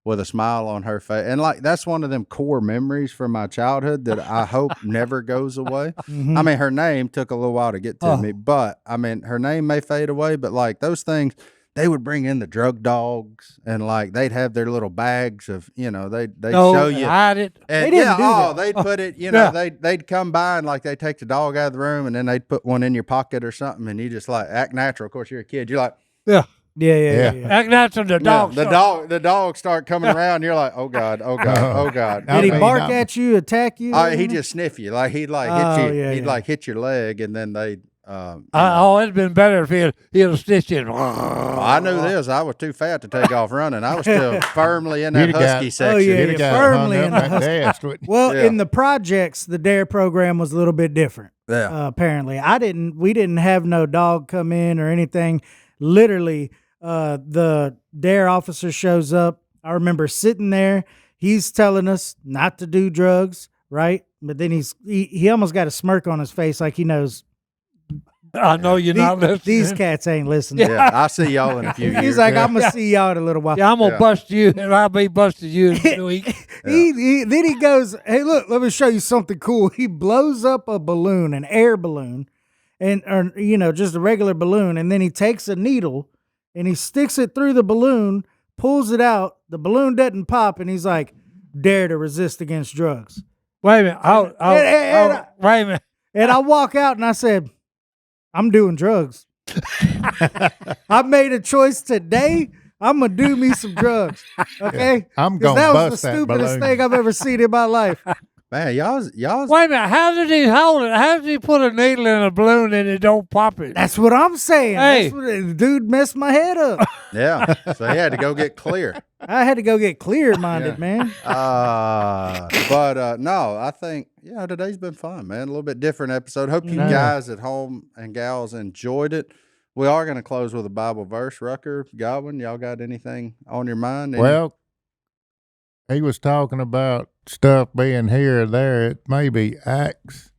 with a smile on her face, and that's one of them core memories from my childhood that I hope never goes away. I mean, her name took a little while to get to me, but I mean, her name may fade away, but like those things. They would bring in the drug dogs, and they'd have their little bags of, they'd show you. hide it. And They didn't do that. they'd put it, Yeah. they'd come by and they'd take the dog out of the room, and then they'd put one in your pocket or something, and you just act natural. Of course, you're a kid. You're like, Yeah. yeah. Act natural. The dog. the dog start coming around. You're like, oh God, oh God, oh God. I Did he mean, bark no. at you, attack you? He'd just sniff you, he'd hit Oh, you, yeah, he'd yeah. hit your leg, and then they'd. It'd been better if he'd have stitched it. I knew this. I was too fat to take off running. I was still firmly in that You'd have got- husky Oh, section. yeah, You'd yeah. have got firmly hung in up the that desk, wouldn't you? Well, Yeah. in the projects, the Dare program was a little bit different. Yeah. Apparently, we didn't have no dog come in or anything. Literally, the Dare officer shows up. I remember sitting there. He's telling us not to do drugs, right? But then he almost got a smirk on his face, like he knows I know you're not listening. these cats ain't listening. Yeah, I'll see y'all in a few years. He's like, I'm gonna see y'all in a little while. Yeah, I'm gonna Yeah. bust you, and I'll be busting you in a week. Then he goes, hey, look, let me show you something cool. He blows up a balloon, an air balloon, or just a regular balloon, and then he takes a needle and he sticks it through the balloon, pulls it out. The balloon doesn't pop, and he's like, "Dare to resist against drugs." Wait a minute. And- Wait a minute. And I walk out and I said, I'm doing drugs. I made a choice today. I'm going to do me some drugs. Okay? I'm 'Cause gonna that was bust the that stupidest balloon. thing I've ever seen in my life. Man, y'all's Wait a minute. How did he hold it? How did he put a needle in a balloon and it don't pop it? That's what I'm saying. Hey. That's what, the dude messed my head up. yeah. So he had to go get clear. I had to go get clear-minded, Yeah. man. But no, I think today's been fun, man. A little bit different episode. Hope you Yeah. guys at home and gals enjoyed it. We are going to close with a Bible verse. Rucker, Godwin, y'all got anything on your mind? Well, he was talking about stuff being here or there. It may be Acts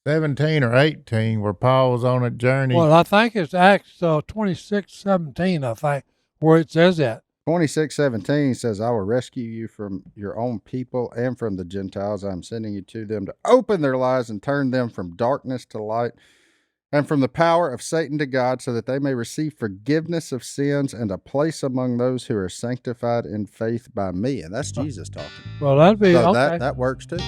17 or 18 where Paul was on a journey. Well, I think it's Acts 26:17, I think, where it says that. 26:17 says, I will rescue you from your own people and from the Gentiles. I'm sending you to them to open their lives and turn them from darkness to light and from the power of Satan to God, so that they may receive forgiveness of sins and a place among those who are sanctified in faith by me. And that's Jesus talking. Well, that'd be So okay. that works too.